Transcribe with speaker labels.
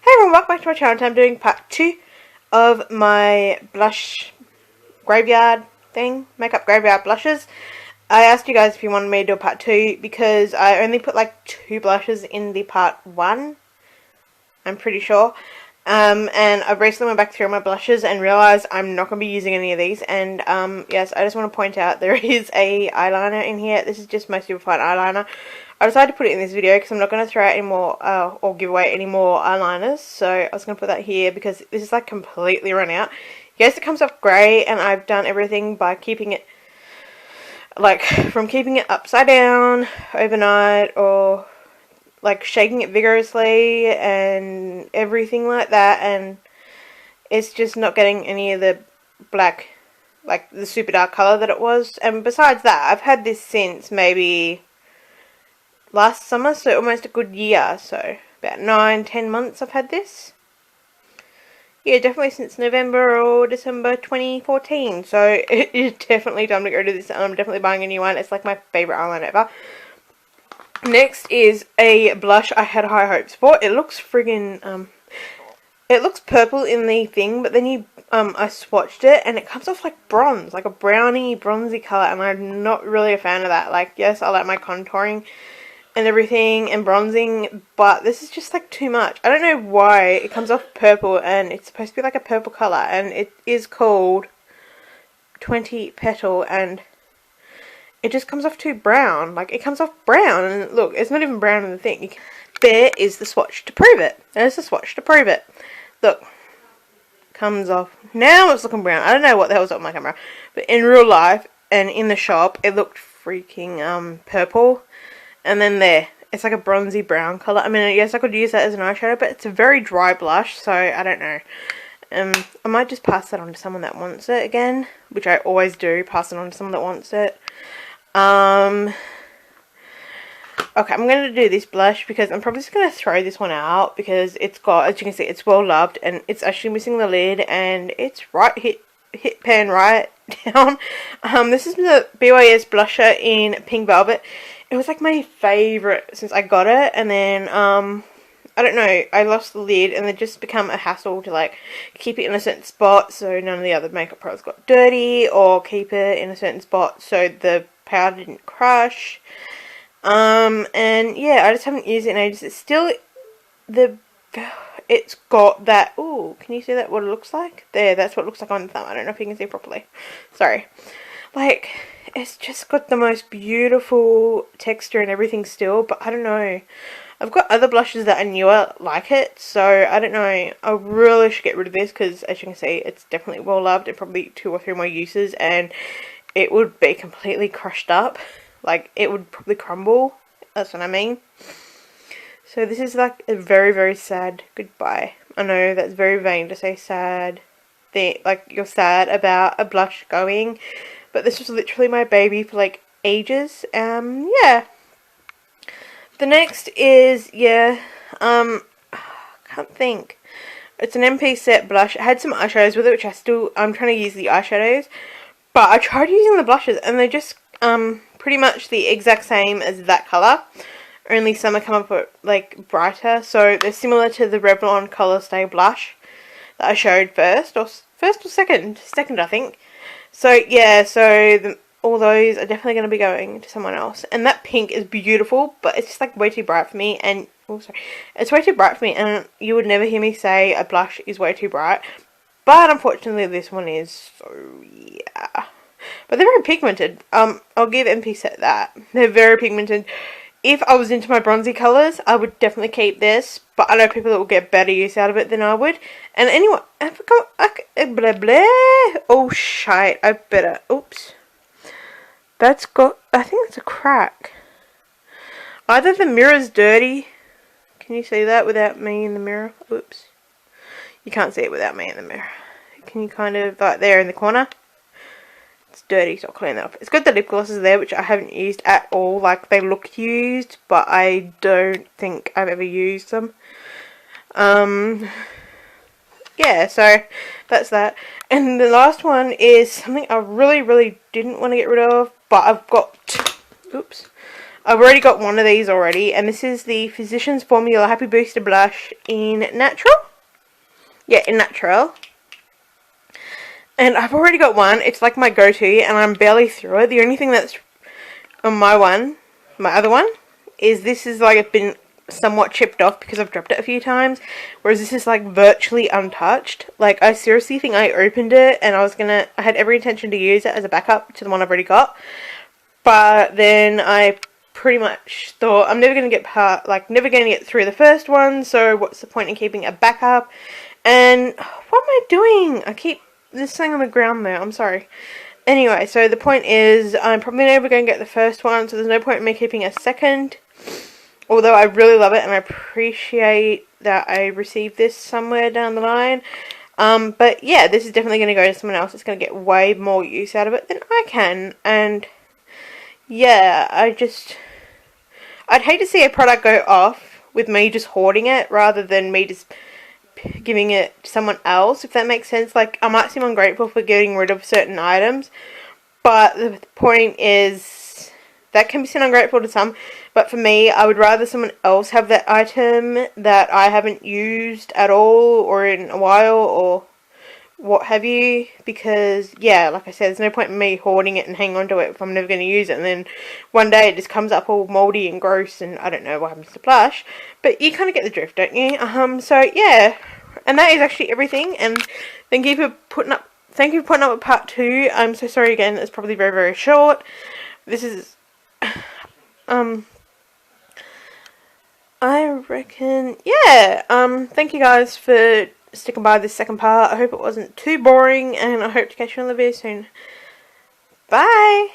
Speaker 1: Hey everyone, welcome back to my channel. I'm doing part 2 of my blush graveyard thing, makeup graveyard blushes. I asked you guys if you wanted me to do a part 2 because I only put like 2 blushes in the part 1, I'm pretty sure. And I recently went back through my blushes and realised I'm not going to be using any of these. And yes, I just want to point out there is a eyeliner in here. This is just my super fine eyeliner. I decided to put it in this video because I'm not going to throw out any more or give away any more eyeliners. So I was going to put that here because this is like completely run out. Yes, it comes off grey, and I've done everything by keeping it, like, from keeping it upside down overnight, or like shaking it vigorously and everything like that, and it's just not getting any of the black, like the super dark colour that it was. And besides that, I've had this since maybe last summer, so almost a good year, so about 9-10 months I've had this. Yeah, definitely since November or December 2014, so it is definitely time to get rid of this, and I'm definitely buying a new one. It's like my favourite eyeliner ever. Next is a blush I had high hopes for. It looks friggin', it looks purple in the thing, but then I swatched it and it comes off like bronze, like a browny, bronzy colour, and I'm not really a fan of that. Like, yes, I like my contouring and everything and bronzing, but this is just like too much. I don't know why it comes off purple, and it's supposed to be like a purple colour, and it is called 20 Petal, and it just comes off too brown. Like, it comes off brown, and look, it's not even brown in the thing. There is the swatch to prove it. There's the swatch to prove it. Look, comes off. Now it's looking brown. I don't know what the hell's up with my camera, but in real life and in the shop, it looked freaking purple. And then there, it's like a bronzy brown colour. I mean, yes, I could use that as an eyeshadow, but it's a very dry blush, so I don't know. I might just pass that on to someone that wants it again, which I always do, pass it on to someone that wants it. Okay, I'm going to do this blush because I'm probably just going to throw this one out because it's got, as you can see, it's well loved, and it's actually missing the lid, and it's right, hit pan right down. This is the BYS blusher in Pink Velvet. It was like my favourite since I got it, and then, I don't know, I lost the lid, and it just become a hassle to like keep it in a certain spot so none of the other makeup products got dirty, or keep it in a certain spot so the powder didn't crush. And yeah, I just haven't used it in ages. It's still it's got that, ooh, can you see that, what it looks like? There, that's what it looks like on the thumb. I don't know if you can see properly. Sorry. Like, it's just got the most beautiful texture and everything still, but I don't know. I've got other blushes that are newer like it, so I don't know. I really should get rid of this because, as you can see, it's definitely well loved and probably 2 or 3 more uses, and it would be completely crushed up. Like, it would probably crumble. That's what I mean. So this is like a very, very sad goodbye. I know that's very vain to say sad. Like, you're sad about a blush going. But this was literally my baby for like ages. Yeah. The next is, yeah, I can't think. It's an MP set blush. It had some eyeshadows with it, which I'm trying to use the eyeshadows. But I tried using the blushes, and they're just pretty much the exact same as that colour. Only some come up like brighter. So they're similar to the Revlon Colour Stay blush that I showed first or second. Second, I think. So yeah, so all those are definitely going to be going to someone else. And that pink is beautiful, but it's just like way too bright for me. And oh, sorry, it's way too bright for me, and you would never hear me say a blush is way too bright. But unfortunately, this one is, so yeah. But they're very pigmented. I'll give MP Set that. They're very pigmented. If I was into my bronzy colours, I would definitely keep this. But I know people that will get better use out of it than I would. And anyway, I forgot. Blah blah. Oh shite! I better. Oops. That's got. I think that's a crack. Either the mirror's dirty. Can you see that without me in the mirror? Oops. You can't see it without me in the mirror. Can you kind of, like there in the corner? It's dirty, so I'll clean that up. It's got the lip glosses there, which I haven't used at all. Like, they look used, but I don't think I've ever used them. Yeah, so that's that. And the last one is something I really, really didn't want to get rid of, but I've got, oops, I've already got one of these already, and this is the Physicians Formula Happy Booster Blush in Natural. Yeah, in Natural. And I've already got one. It's like my go-to, and I'm barely through it. The only thing that's on my other one, is this is like it's been somewhat chipped off because I've dropped it a few times, whereas this is like virtually untouched. Like, I seriously think I opened it and I had every intention to use it as a backup to the one I've already got, but then I pretty much thought I'm never going to never going to get through the first one, so what's the point in keeping a backup? And what am I doing? I keep this thing on the ground there, I'm sorry. Anyway, so the point is, I'm probably never going to get the first one, so there's no point in me keeping a second. Although I really love it, and I appreciate that I received this somewhere down the line. But yeah, this is definitely going to go to someone else that's going to get way more use out of it than I can. And yeah, I'd hate to see a product go off with me just hoarding it, rather than me just giving it to someone else, if that makes sense. Like, I might seem ungrateful for getting rid of certain items, but the point is, that can be seen ungrateful to some, but for me, I would rather someone else have that item that I haven't used at all, or in a while, or what have you, because, yeah, like I said, there's no point in me hoarding it and hanging on to it if I'm never going to use it, and then one day it just comes up all mouldy and gross, and I don't know what happens to blush, but you kind of get the drift, don't you? So, yeah, and that is actually everything, and thank you for putting up with part 2. I'm so sorry again, it's probably very, very short. This is, I reckon, yeah, thank you guys for sticking by this second part. I hope it wasn't too boring, and I hope to catch you on the video soon. Bye!